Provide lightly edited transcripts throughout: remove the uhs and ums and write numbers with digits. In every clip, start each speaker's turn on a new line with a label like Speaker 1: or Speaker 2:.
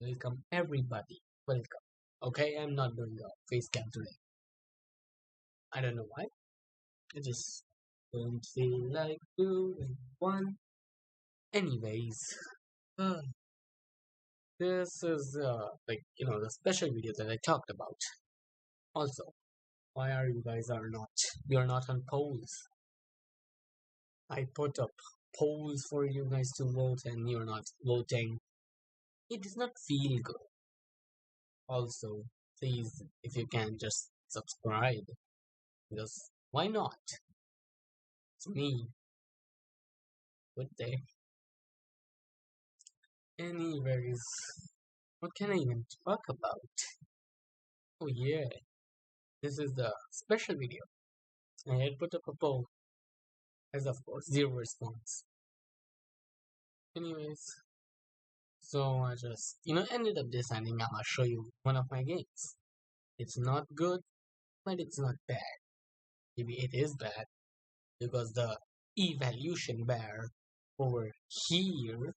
Speaker 1: Welcome everybody. Welcome. Okay, I'm not doing a face cam today. I don't know why. I just don't feel like doing one. Anyways, uh, this is the special video that I talked about. Also, why are you guys you're not on polls? I put up polls for you guys to vote and you're not voting. It does not feel good. Also, please, if you can, just subscribe. Because why not? It's me. Kutte. Anyways, what can I even talk about? Oh yeah, this is the special video. I had put up a poll, as of course, zero response. Anyways, so I just, ended up deciding I'm gonna show you one of my games. It's not good, but it's not bad. Maybe it is bad, because the evaluation bar over here,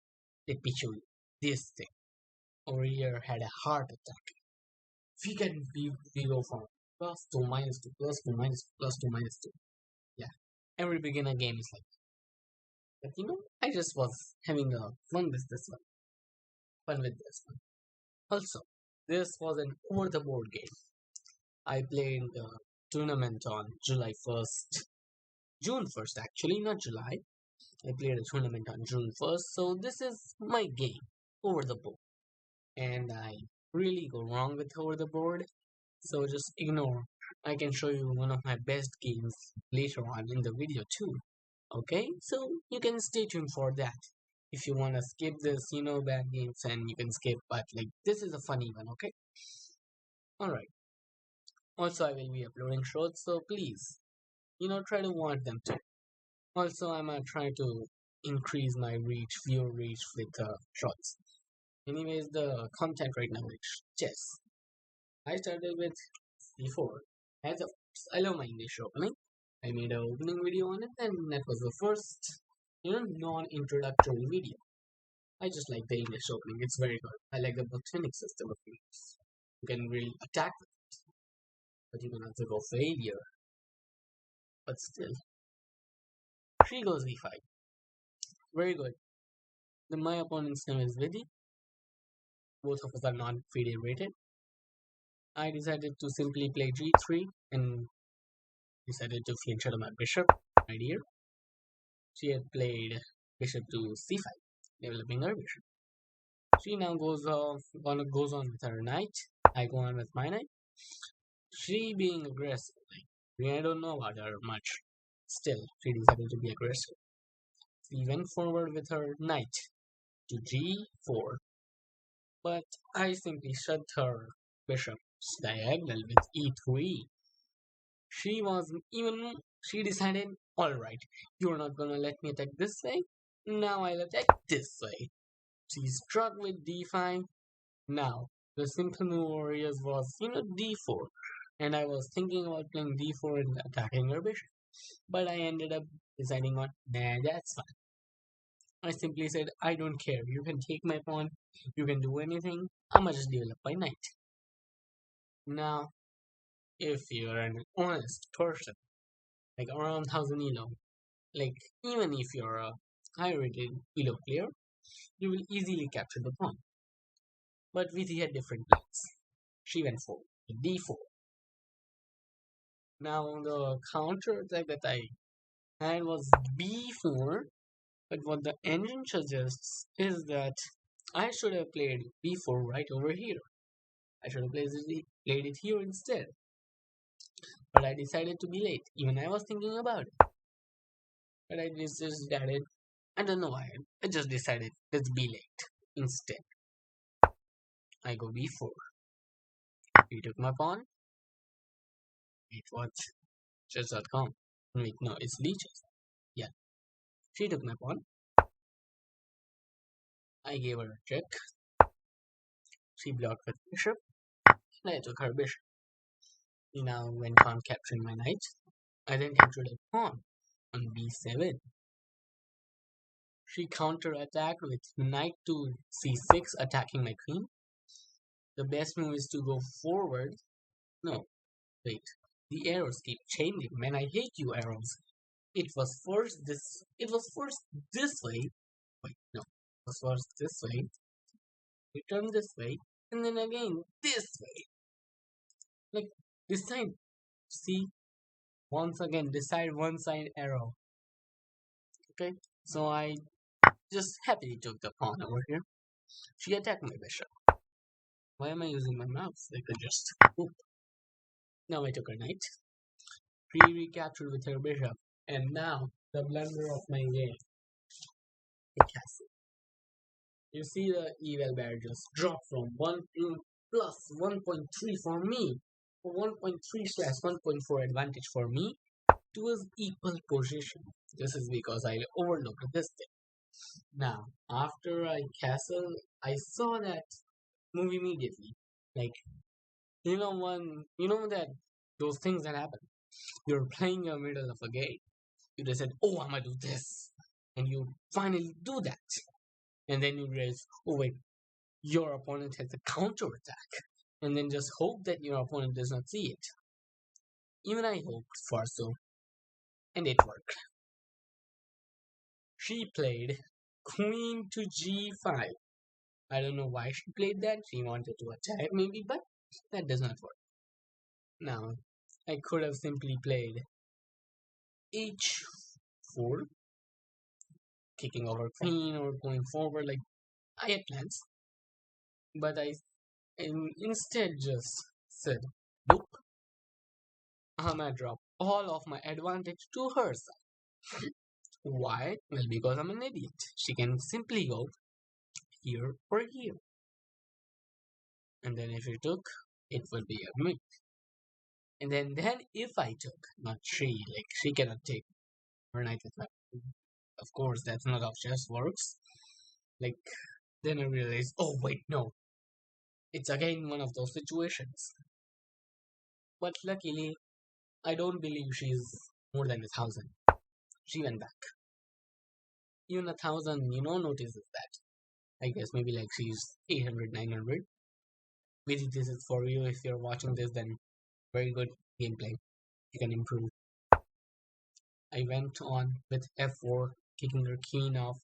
Speaker 1: let me show you this thing. Over here had a heart attack. We can go from +2 -2 +2 -2 +2 -2. Yeah, every beginner game is like that. But I just was having a fun with this one. Also, this was an over the board game. I played the tournament on July 1st. June 1st actually, not July. I played a tournament on June 1st, so this is my game, over the board. And I really go wrong with over the board, so just ignore. I can show you one of my best games later on in the video too. Okay, so you can stay tuned for that. If you want to skip this, bad games, and you can skip, but like this is a funny one, okay? Alright. Also, I will be uploading shorts, so please, try to watch them too. Also, I'm gonna try to increase my viewer reach with shorts. Anyways, the content right now is chess. I started with c4. As of course, I love my English opening. I made an opening video on it, and that was the first, non-introductory video. I just like the English opening. It's very good. I like the botanic system of English. You can really attack with it, but you can also go failure. But still, 3 goes e5. Very good. Then my opponent's name is Vidhi. Both of us are not FIDE rated. I decided to simply play g3 and decided to feature my bishop right here. She had played bishop to c5, developing her bishop. She now goes on with her knight. I go on with my knight. She being aggressive, I don't know about her much. Still, she decided to be aggressive. She went forward with her knight to g4, but I simply shut her bishop's diagonal with e3. She decided, alright, you're not gonna let me attack this way, now I'll attack this way. She struck with d5. Now, the simple move warriors was, d4, and I was thinking about playing d4 and attacking her bishop, but I ended up deciding on, nah, that's fine. I simply said, I don't care, you can take my pawn, you can do anything, I'ma just develop my knight. Now, if you're an honest person, like around 1000 elo, like even if you're a high rated elo player, you will easily capture the pawn. But Vidhi had different plans. She went for d4. Now the counter attack that I had was b4, but what the engine suggests is that I should have played b4 right over here. I should have played it here instead. But I decided to be late. Even I was thinking about it. But I just decided, I don't know why, I just decided, let's be late instead. I go b4. He took my pawn. Wait, what? Chess.com. Wait, no, it's leeches. Yeah. She took my pawn. I gave her a check. She blocked with bishop. And I took her bishop. She now went on capturing my knight. I then captured a pawn on b7. She counter-attacked with knight to c6, attacking my queen. The best move is to go forward. No, wait. The arrows keep changing. Man, I hate you arrows. It was first this way. Wait, no. It was first this way. We turn this way. And then again this way. Like this time. See? Once again, decide one side arrow. Okay? So I just happily took the pawn over here. She attacked my bishop. Why am I using my mouse? I could just whoop. Now I took her knight. Recaptured with her bishop. And now the blunder of my game. The castle. You see the eval bar just drop from 1 to plus 1.3 for me. 1.3/1.4 advantage for me to his equal position. This is because I overlooked this thing. Now, after I castle, I saw that move immediately. Like, that those things that happen. You're playing in the middle of a game. You just said, "Oh, I'm gonna do this," and you finally do that, and then you realize, "Oh wait, your opponent has a counter attack," and then just hope that your opponent does not see it. Even I hoped for so, and it worked. She played Queen to G5. I don't know why she played that. She wanted to attack maybe, but that does not work. Now, I could have simply played H4, kicking over queen or going forward like I had plans. But I instead just said, nope, I'm gonna drop all of my advantage to her side. Why? Well, because I'm an idiot. She can simply go here or here. And then if you took, it would be a mate. And then if I took, not she, like she cannot take her knight with my. Of course, that's not how chess works. Like, then I realized, oh wait, no. It's again one of those situations. But luckily, I don't believe she's more than 1,000. She went back. Even 1,000, notices that. I guess maybe like she's 800, 900. Maybe this is for you. If you're watching this, then very good gameplay. You can improve. I went on with f4, kicking her queen off.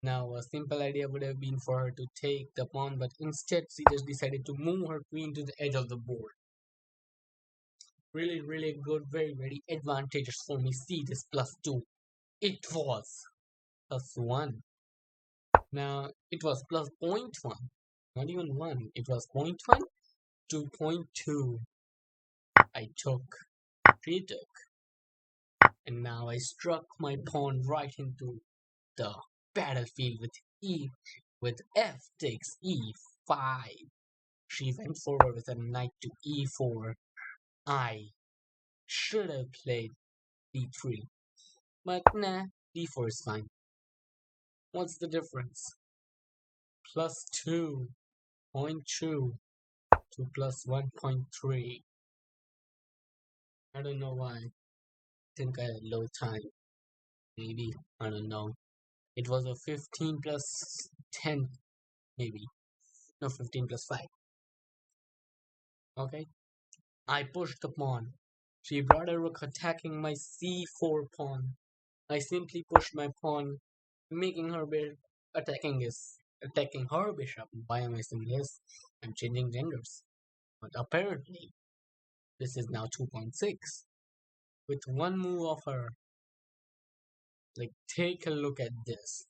Speaker 1: Now, a simple idea would have been for her to take the pawn, but instead she just decided to move her queen to the edge of the board. Really, really good, very, very advantageous for me. See this +2. It was +1. Now, it was plus 0.1. Not even 1. It was 0.1 to 0.2. I took. She took. And now I struck my pawn right into the battlefield with f takes e5. She went forward with a knight to e4. I should have played d3, but nah, d4 is fine. What's the difference? +2.2 to +1.3. I don't know why. I think I had low time. Maybe. I don't know. It was a 15 plus 10, maybe. No, 15 plus 5. Okay. I pushed the pawn. She brought a rook attacking my c4 pawn. I simply pushed my pawn, making her attacking her bishop. Why am I saying this? I'm changing genders. But apparently, this is now 2.6. With one move of her. Like, take a look at this.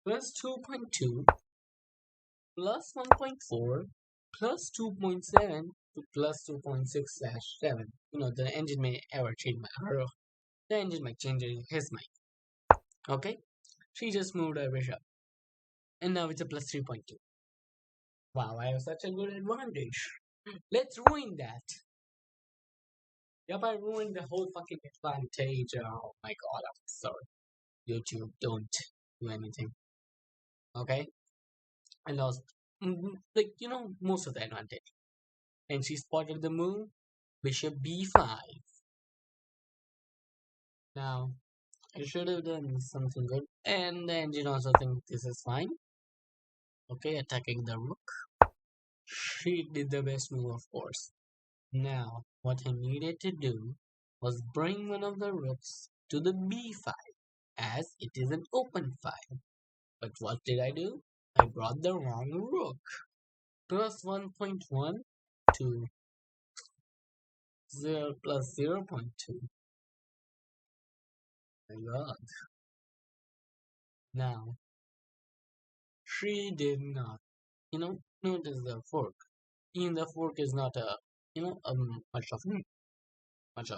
Speaker 1: +2.2, +1.4, +2.7 to +2.6/7. The engine may ever change the engine might change his mind. Okay? She just moved her bishop. And now it's a +3.2. Wow, I have such a good advantage. Let's ruin that. Yep, I ruined the whole fucking advantage. Oh my god, I'm sorry. YouTube, don't do anything. Okay? I lost, most of the advantage. And she spotted the move, bishop b5. Now, I should have done something good. And the engine also thinks this is fine. Okay, attacking the rook. She did the best move, of course. Now, what I needed to do was bring one of the rooks to the b5, as it is an open file. But what did I do? I brought the wrong rook. Plus 1.1 to 0 plus 0.2. My god. Now, she did not, notice the fork. Even the fork is not a, much of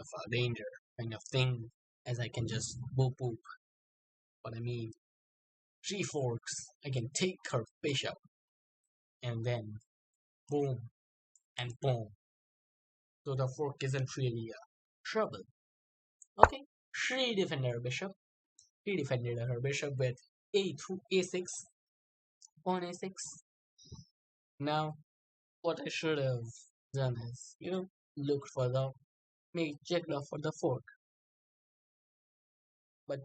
Speaker 1: a danger kind of thing, as I can just boop boop. What I mean, she forks. I can take her bishop, and then boom and boom. So the fork isn't really a trouble. Okay, she defended her bishop. She defended her bishop with a2, a6, pawn a6. Now, what I should have done is, looked for the mate, checked off for the fork. But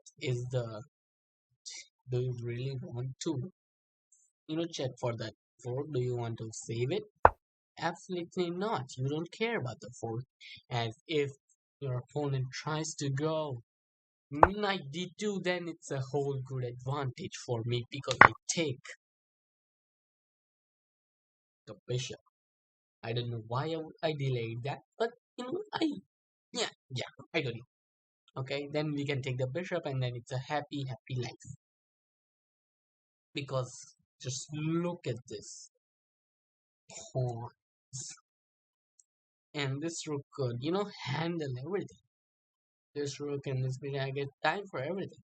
Speaker 1: do you really want to, check for that fork? Do you want to save it? Absolutely not. You don't care about the fork. As if your opponent tries to go knight d2, then it's a whole good advantage for me because I take the bishop. I don't know why I delayed that, but yeah, I got it. Okay, then we can take the bishop and then it's a happy life. Because just look at this pawns. And this rook could, handle everything. This rook and this bishop, I get time for everything.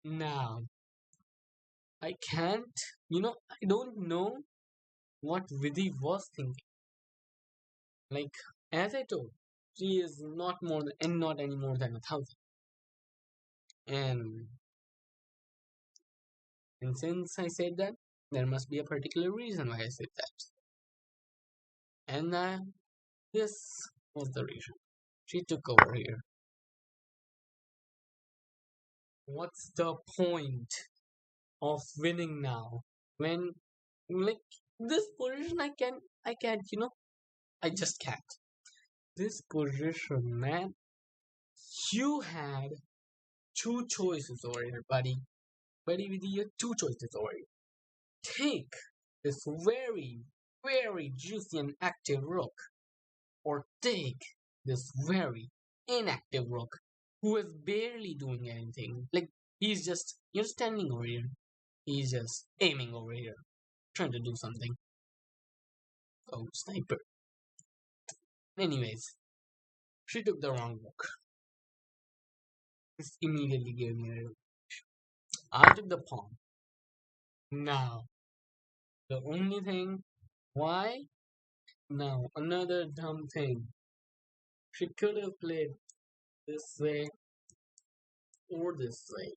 Speaker 1: Now, I can't, I don't know what Vidhi was thinking. Like, as I told, she is not more than, and not any more than 1,000. And since I said that, there must be a particular reason why I said that. And this was the reason. She took over here. What's the point of winning now? When, like, this position I can't, I just can't. This position, man, you had two choices over here, buddy. Buddy with your two choices over here. Take this very, very juicy and active rook, or take this very inactive rook who is barely doing anything. Like, he's just, you're standing over here. He's just aiming over here, trying to do something. Oh, sniper. Anyways, she took the wrong rook. This immediately gave me a I took the pawn. Now, the only thing, why? Now, another dumb thing. She could have played this way or this way.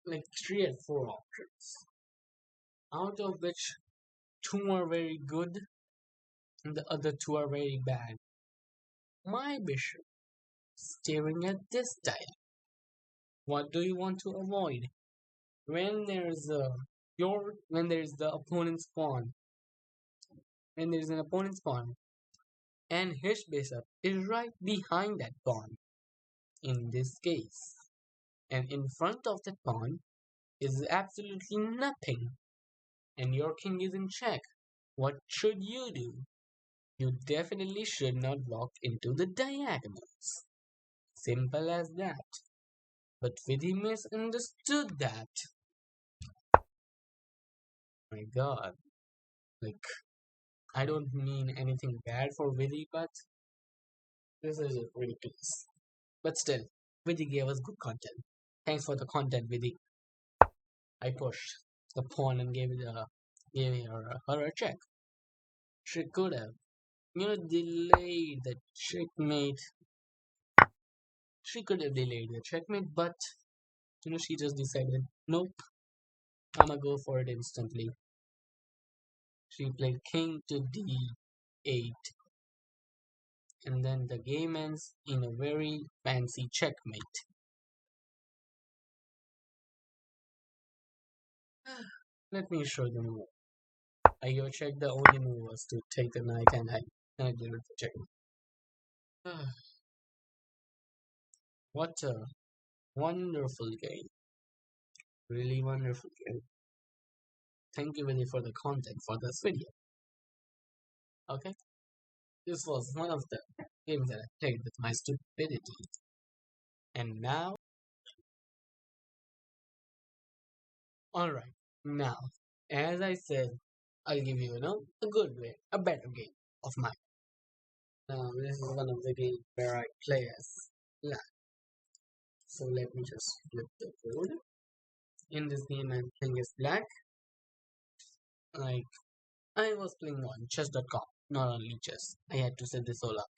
Speaker 1: Like, she had four options, out of which two are very good and the other two are very bad. My bishop staring at this dial. What do you want to avoid? When there's when there's the opponent's pawn, when there's an opponent's pawn, and his bishop is right behind that pawn. In this case, and in front of that pawn is absolutely nothing, and your king is in check. What should you do? You definitely should not walk into the diagonals. Simple as that. But Vidhi misunderstood that. My god. Like, I don't mean anything bad for Vidhi, but this is just ridiculous. But still, Vidhi gave us good content. Thanks for the content, Vidhi. I pushed the pawn and gave her a check. She could have, delayed the checkmate. She could have delayed the checkmate, but she just decided, nope, I'ma go for it instantly. She played king to d8, and then the game ends in a very fancy checkmate. Let me show them more. I give a check. The only move was to take the knight, and I delivered the check. What a wonderful game! Really wonderful game. Thank you really for the content for this video. Okay, this was one of the games that I played with my stupidity, and now, all right, now, as I said, I'll give you, a good way, a better game of mine. Now, this is one of the games where I play as black. So let me just flip the board. In this game, I'm playing as black. Like, I was playing on chess.com, not on chess. I had to set this all up.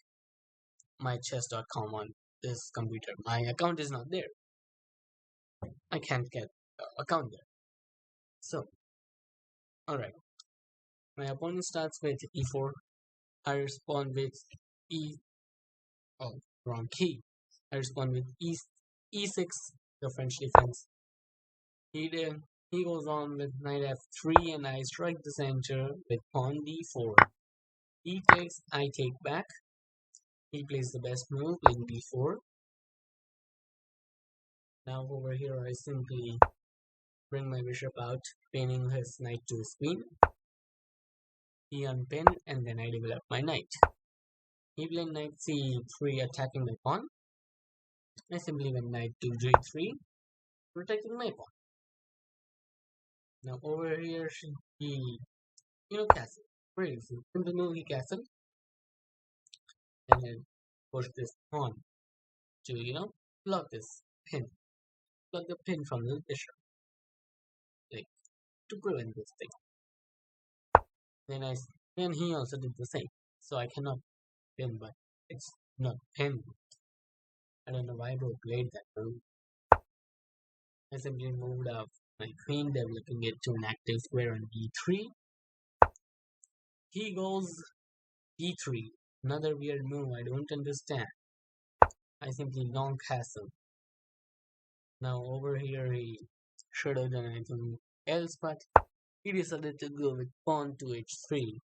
Speaker 1: My chess.com on this computer. My account is not there. I can't get account there. So, alright. My opponent starts with e4. I respond with e. Oh, wrong key. I respond with e6, the French defense. He goes on with knight f3, and I strike the center with pawn d4. He takes, I take back. He plays the best move, playing b4. Now over here, I simply bring my bishop out, pinning his knight to his queen. He unpinned, and then I develop my knight. He played knight c3, attacking my pawn. I simply went knight to g3, protecting my pawn. Now over here, he, castle. Very easy. Simply move he castle, and then push this pawn to, block this pin. Block the pin from the bishop. Like, to prevent this thing. Then he also did the same. So I cannot pin, but it's not pin. I don't know why bro played that move. I simply moved up my queen, developing it to an active square on d3. He goes d3. Another weird move I don't understand. I simply long castle. Now over here he should have done anything else, but he decided to go with pawn to h3.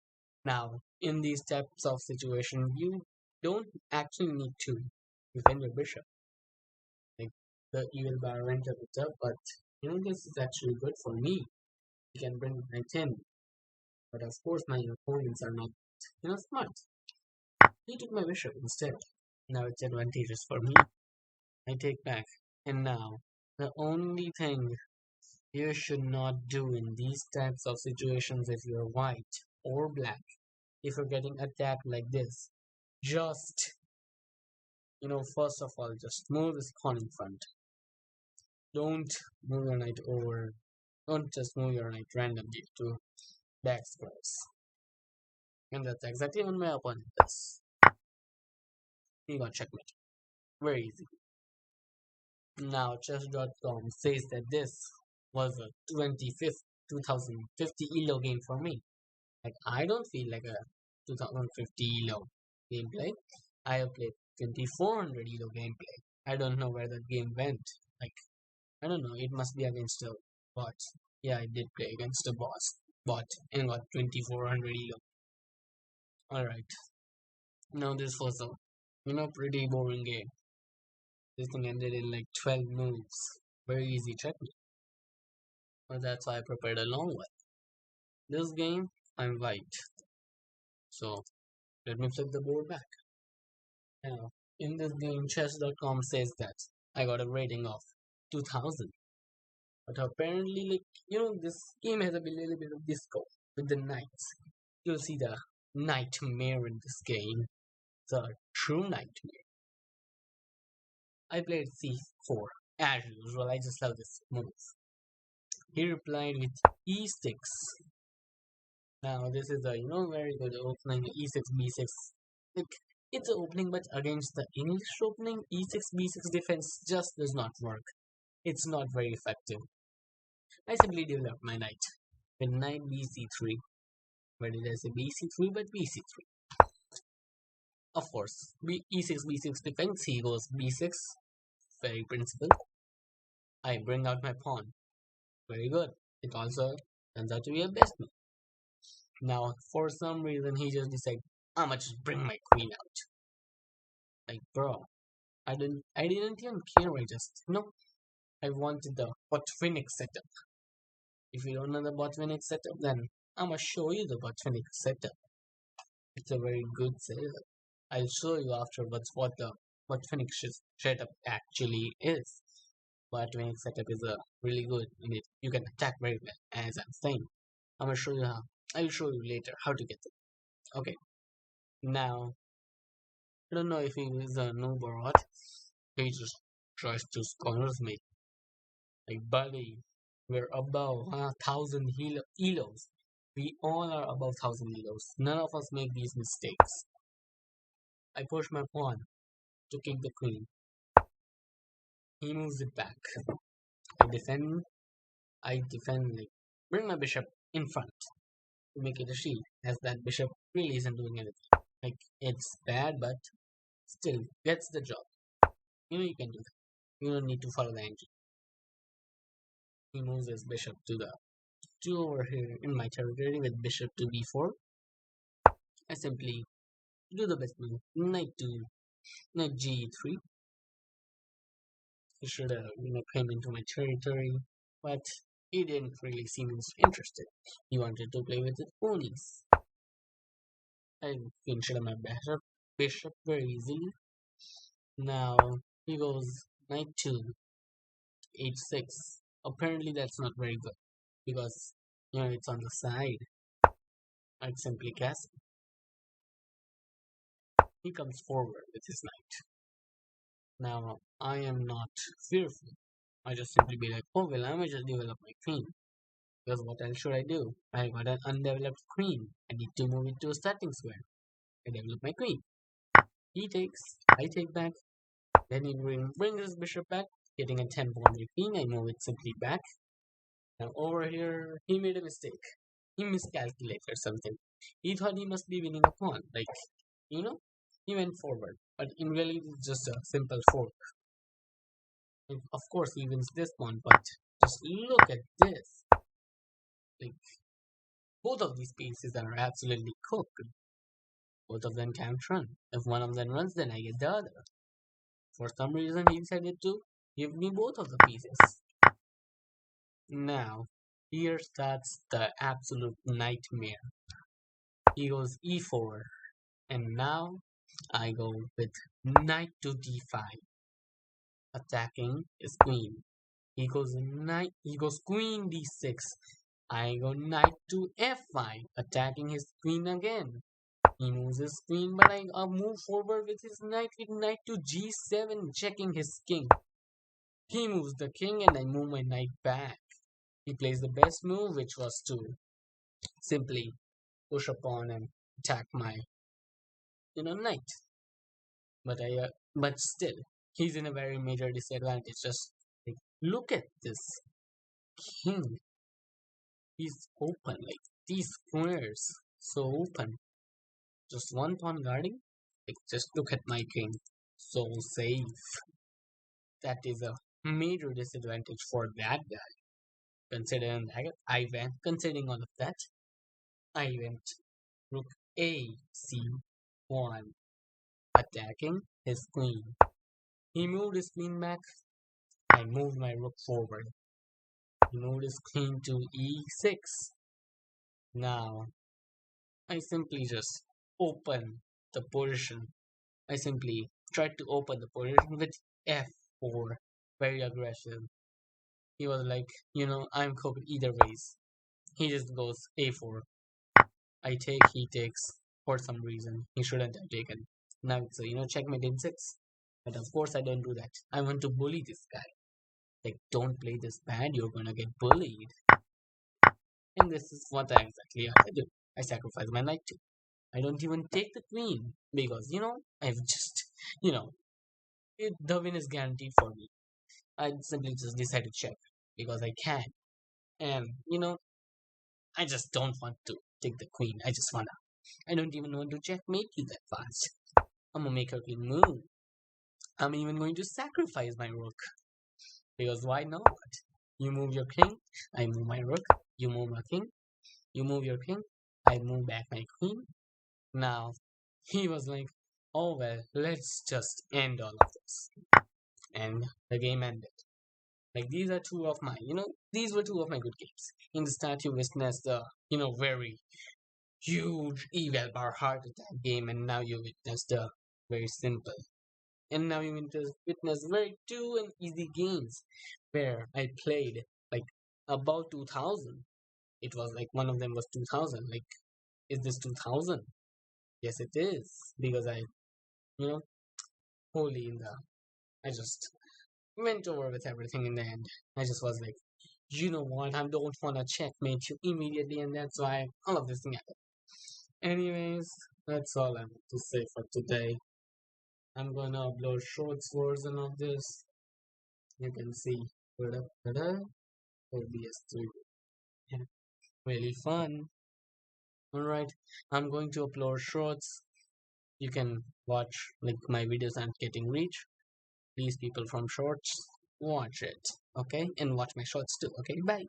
Speaker 1: Now, in these types of situation, you don't actually need to defend your bishop. Like, the evil bar went a bit up, but this is actually good for me. You can bring knight in, but of course my opponents are not, smart. He took my bishop instead. Now it's advantageous for me. I take back, and now the only thing you should not do in these types of situations if you're white or black, if you're getting attacked like this, just, first of all, just move this pawn in front. Don't move your knight over. Don't just move your knight randomly to back squares. And that's exactly what my opponent does. He got checkmate. Very easy. Now, chess.com says that this was a 2050 ELO game for me. Like, I don't feel like a 2050 ELO gameplay. I have played 2400 ELO gameplay. I don't know where that game went. Like, I don't know. It must be against a bot. Yeah, I did play against a bot and got 2400 ELO. Alright. Now this was a, pretty boring game. This thing ended in like 12 moves. Very easy checkmate. But that's why I prepared a long one. This game, I'm white. So, let me flip the board back. Now, in this game, chess.com says that I got a rating of 2000. But apparently, this game has a little bit of disco with the knights. You'll see the nightmare in this game. The true nightmare. I played c4. As usual, I just love this move. He replied with e6. Now, this is a, very good opening, e6, b6. Like, it's an opening, but against the English opening, e6, b6 defense just does not work. It's not very effective. I simply developed my knight with knight bc3. Where did I say bc3? But bc3. Of course, e6, b6 defense, he goes b6. Very principled. I bring out my pawn. Very good. It also turns out to be a best move. Now, for some reason, he just decided, I'ma just bring my queen out. Like, bro, I didn't even care. I just, I wanted the Botvinnik setup. If you don't know the Botvinnik setup, then I'ma show you the Botvinnik setup. It's a very good setup. I'll show you afterwards what Phoenix setup actually is. But Phoenix setup is a really good in it. You can attack very well, as I'm saying. I'm gonna show you how. I'll show you later how to get it. Okay. Now I don't know if he is a noob or what. He just tries to corners me. Like buddy, we're above 1,000 elos. We all are above 1,000 elos. None of us make these mistakes. I push my pawn to kick the queen. He moves it back. I defend. Like bring my bishop in front to make it a shield, as that bishop really isn't doing anything. Like it's bad, but still gets the job. You can do that. You don't need to follow the engine. He moves his bishop to over here in my territory with bishop to b4. I simply do the best move, knight g3. He should have came into my territory, but he didn't really seem interested. He wanted to play with his ponies. I finished my bishop very easily. Now he goes knight to h6. Apparently that's not very good because it's on the side. I'd simply castle. He comes forward with his knight. Now I am not fearful. I just simply be like, oh well, I might just develop my queen. Because what else should I do? I got an undeveloped queen. I need to move it to a starting square. I develop my queen. He takes, I take back. Then he brings his bishop back, getting a tempo on the queen. I move it simply back. Now over here, he made a mistake. He miscalculated something. He thought he must be winning a pawn. Like, he went forward. But in reality, it's just a simple fork. And of course, he wins this pawn, but just look at this. Like, both of these pieces are absolutely cooked. Both of them can't run. If one of them runs, then I get the other. For some reason, he decided to give me both of the pieces. Now, here starts the absolute nightmare. He goes e4, and now I go with knight to d5, attacking his queen. He goes queen d6. I go knight to f5, attacking his queen again. He moves his queen, but I move forward with his knight with knight to g7, checking his king. He moves the king, and I move my knight back. He plays the best move, which was to simply push upon and attack my, knight. But still, he's in a very major disadvantage. Just like, look at this king. He's open, like these squares, so open. Just one pawn guarding. Like, just look at my king, so safe. That is a major disadvantage for that guy. Considering all of that, I went rook a c1, attacking his queen. He moved his queen back. I moved my rook forward. He moved his queen to e6. Now, I simply just open the position. I simply tried to open the position with f4. Very aggressive. He was like, I'm cooked either ways. He just goes a4. I take, he takes. For some reason, he shouldn't have taken. Now it's checkmate in 6. But of course I didn't do that. I want to bully this guy. Like, don't play this bad, you're gonna get bullied. And this is what I do. I sacrifice my knight too. I don't even take the queen because I've just the win is guaranteed for me. I simply just decide to check because I can, and I just don't want to take the queen. I don't even want to checkmate you that fast. I'm gonna make her queen move. I'm even going to sacrifice my rook because why not? You move your king, I move my rook. You move my king, you move your king. I moved back my queen. Now he was like, oh well, let's just end all of this. And the game ended. Like these are two of my, these were two of my good games. In the start, you witnessed the, very huge eval bar heart attack game, and now you witnessed the very simple. And now you witness very two and easy games where I played like about 2000. It was like one of them was 2000. Like, is this 2000? Yes, it is because you know, wholly in the. I just went over with everything in the end. I just was like, you know what? I don't want to checkmate you immediately, and that's why all of this thing happened. Anyways, that's all I have to say for today. I'm gonna upload shorts version of this. You can see. OBS3. Yeah, really fun. Alright, I'm going to upload shorts. You can watch like my videos aren't getting reach. Please, people from shorts, watch it. Okay, and watch my shorts too. Okay, bye.